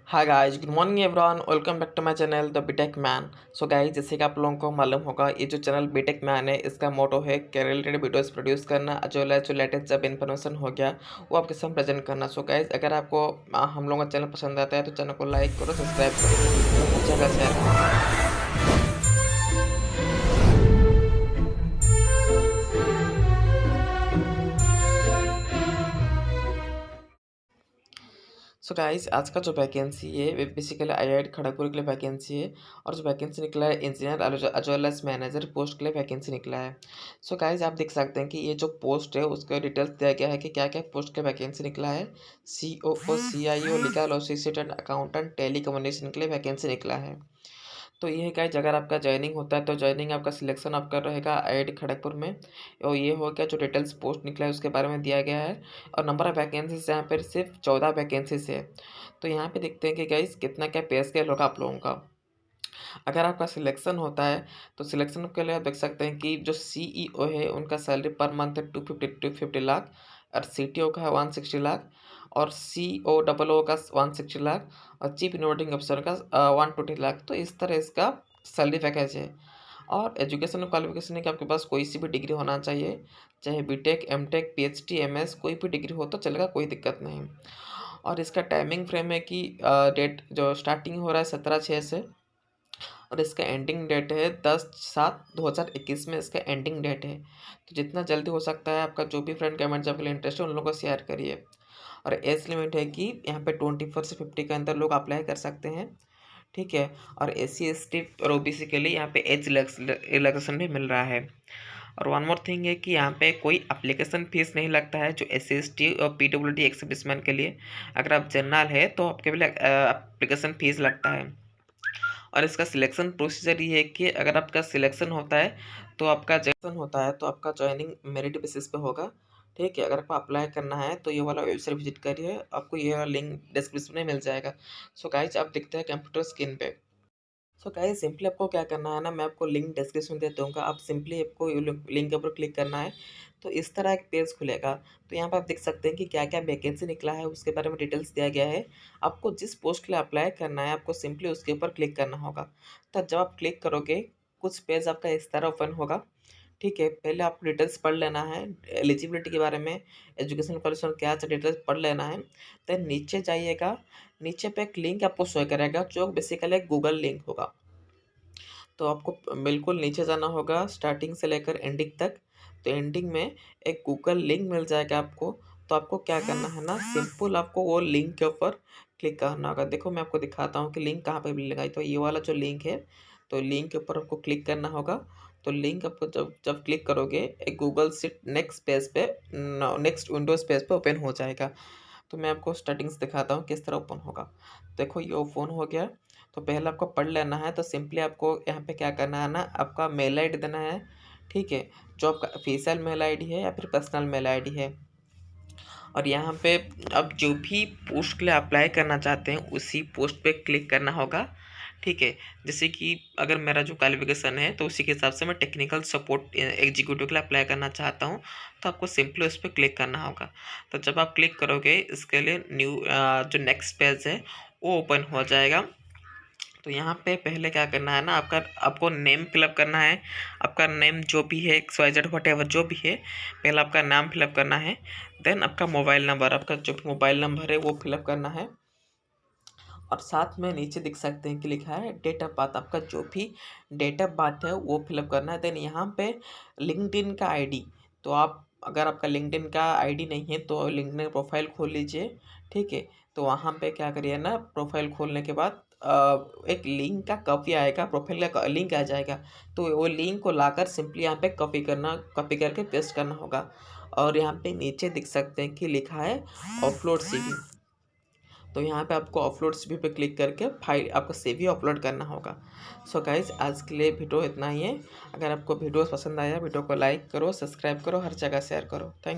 Hi guys, good morning everyone, welcome back to my channel the BTech man. So guys, जैसे कि आप लोगों को मालूम होगा, ये जो चैनल बीटेक मैन है, इसका मोटो है कि रिलेटेड वीडियोस प्रोड्यूस करना, जो लेटेस्ट जब इन्फॉर्मेशन हो गया वो आपके सामने प्रेजेंट करना। सो गाइस, अगर आपको हम लोगों का चैनल पसंद आता है तो चैनल को लाइक करो, सब्सक्राइब करो, हर जगह शेयर करो। सो गाइस, आज का जो वैकेंसी है वे बेसिकली आईआईटी खड़गपुर के लिए वैकेंसी है। और जो वैकेंसी निकला है engineer as well as manager post के लिए वैकेंसी निकला है। सो गाइस, आप देख सकते हैं कि ये जो पोस्ट है उसका डिटेल्स दिया गया है कि क्या क्या पोस्ट के वैकेंसी निकला है। COO CIO legal assistant accountant telecommunication के लिए वैकेंसी निकला है। तो ये है गाइज, अगर आपका जॉइनिंग होता है तो जॉइनिंग आपका सिलेक्शन आपका रहेगा आईआईटी खड़गपुर में। और ये हो गया जो डिटेल्स पोस्ट निकला है उसके बारे में दिया गया है। और नंबर ऑफ वैकेंसीज यहाँ पर सिर्फ 14 वैकेंसीज है। तो यहाँ पे देखते हैं कि गाइज कितना क्या पे स्केल होगा आप लोगों का। अगर आपका सिलेक्शन होता है तो सिलेक्शन के लिए आप देख सकते हैं कि जो CEO है उनका सैलरी पर मंथ है 250 लाख। और CTO का है 160 लाख। और COO का 160 लाख। और चीफ इनोवेटिंग ऑफिसर का 120 लाख। तो इस तरह इसका सैलरी पैकेज है। और एजुकेशन क्वालिफिकेशन है कि आपके पास कोई सी भी डिग्री होना चाहिए, चाहे बीटेक एमटेक PhD MS कोई भी डिग्री हो तो चलेगा, कोई दिक्कत नहीं। और इसका टाइमिंग फ्रेम है कि डेट जो स्टार्टिंग हो रहा है 17/6 से। और इसका एंडिंग डेट है 10/7/2021 में इसका एंडिंग डेट है। तो जितना जल्दी हो सकता है आपका जो भी फ्रेंड गवर्नमेंट जॉब के लिए इंटरेस्ट है उन लोगों को शेयर करिए। और एज लिमिट है कि यहाँ पे 24 से 50 के अंदर लोग अप्लाई कर सकते हैं, ठीक है। और SC ST और OBC के लिए यहाँ पे एज रिलैक्सेशन भी मिल रहा है। और वन मोर थिंग है कि यहाँ पे कोई एप्लीकेशन फीस नहीं लगता है जो SC ST और PWD एक्स सर्विसमैन के लिए। अगर आप जनरल है तो आपके लिए एप्लीकेशन फीस लगता है। और इसका सिलेक्शन प्रोसीजर ये है कि अगर आपका सिलेक्शन होता है तो आपका जॉइनिंग मेरिट बेसिस पे होगा, ठीक है। अगर आपको अप्लाई करना है तो ये वाला वेबसाइट विजिट करिए, आपको ये वाला लिंक डिस्क्रिप्शन में मिल जाएगा। सो गाइज, आप दिखते हैं कंप्यूटर स्क्रीन पे। सो गाइस, सिंपली आपको क्या करना है ना, मैं आपको लिंक डिस्क्रिप्शन दे दूँगा, आप सिंपली आपको लिंक के ऊपर क्लिक करना है। तो इस तरह एक पेज खुलेगा। तो यहाँ पर आप देख सकते हैं कि क्या क्या वैकेंसी निकला है उसके बारे में डिटेल्स दिया गया है। आपको जिस पोस्ट के लिए अप्लाई करना है आपको सिंपली उसके ऊपर क्लिक करना होगा। तब जब आप क्लिक करोगे कुछ पेज आपका इस तरह ओपन होगा, ठीक है। पहले आपको डिटेल्स पढ़ लेना है, एलिजिबिलिटी के बारे में, एजुकेशन क्वालिफिकेशन क्या है डिटेल्स पढ़ लेना है। देन नीचे जाइएगा, नीचे पे एक लिंक आपको शो करेगा जो बेसिकली एक गूगल लिंक होगा। तो आपको बिल्कुल नीचे जाना होगा स्टार्टिंग से लेकर एंडिंग तक। तो एंडिंग में एक गूगल लिंक मिल जाएगा आपको। तो आपको क्या करना है ना, सिंपल आपको वो लिंक के ऊपर क्लिक करना होगा। देखो मैं आपको दिखाता हूँ कि लिंक कहाँ पे मिलेगा। तो ये वाला जो लिंक है, तो लिंक के ऊपर आपको क्लिक करना होगा। तो लिंक आपको जब जब क्लिक करोगे एक गूगल सीट नेक्स्ट पेज पे, नेक्स्ट विंडोज पेज पे ओपन हो जाएगा। तो मैं आपको स्टार्टिंग से दिखाता हूँ किस तरह ओपन होगा। देखो ये ओपन हो गया। तो पहले आपको पढ़ लेना है। तो सिंपली आपको यहाँ पे क्या करना है ना, आपका मेल ID देना है, ठीक है। जो आपका ऑफिशियल मेल ID है या फिर पर्सनल मेल ID है। और यहाँ पे अब जो भी पोस्ट के लिए अप्लाई करना चाहते हैं उसी पोस्ट पे क्लिक करना होगा, ठीक है। जैसे कि अगर मेरा जो क्वालिफिकेशन है तो उसी के हिसाब से मैं टेक्निकल सपोर्ट एग्जीक्यूटिव के लिए अप्लाई करना चाहता हूँ। तो आपको सिंपली उस पर क्लिक करना होगा। तो जब आप क्लिक करोगे इसके लिए न्यू जो नेक्स्ट पेज है वो ओपन हो जाएगा। तो यहाँ पे पहले क्या करना है ना, आपको नेम फिलअप करना है। आपका नेम जो भी है XYZ व्हाटएवर जो भी है, पहले आपका नाम फिलअप करना है। देन आपका मोबाइल नंबर, आपका जो भी मोबाइल नंबर है वो फिलअप करना है। और साथ में नीचे दिख सकते हैं कि लिखा है डेट ऑफ बर्थ, आपका जो भी डेट ऑफ बर्थ है वो फिलअप करना है। देन यहाँ पे लिंक्डइन का ID। तो आप अगर आपका लिंक्डइन का ID नहीं है तो लिंक्डइन प्रोफाइल खोल लीजिए, ठीक है। तो वहाँ पे क्या करिए ना, प्रोफाइल खोलने के बाद एक लिंक का कॉपी आएगा, प्रोफाइल का लिंक आ जाएगा। तो वो लिंक को लाकर सिंपली यहाँ पे कॉपी करके पेस्ट करना होगा। और यहाँ पे नीचे दिख सकते हैं कि लिखा है अपलोड CV। तो यहाँ पे आपको अपलोड CV पे क्लिक करके फाइल आपको CV अपलोड करना होगा। सो गाइज, आज के लिए वीडियो इतना ही है। अगर आपको वीडियो पसंद आया वीडियो को लाइक करो, सब्सक्राइब करो, हर जगह शेयर करो। Thank you.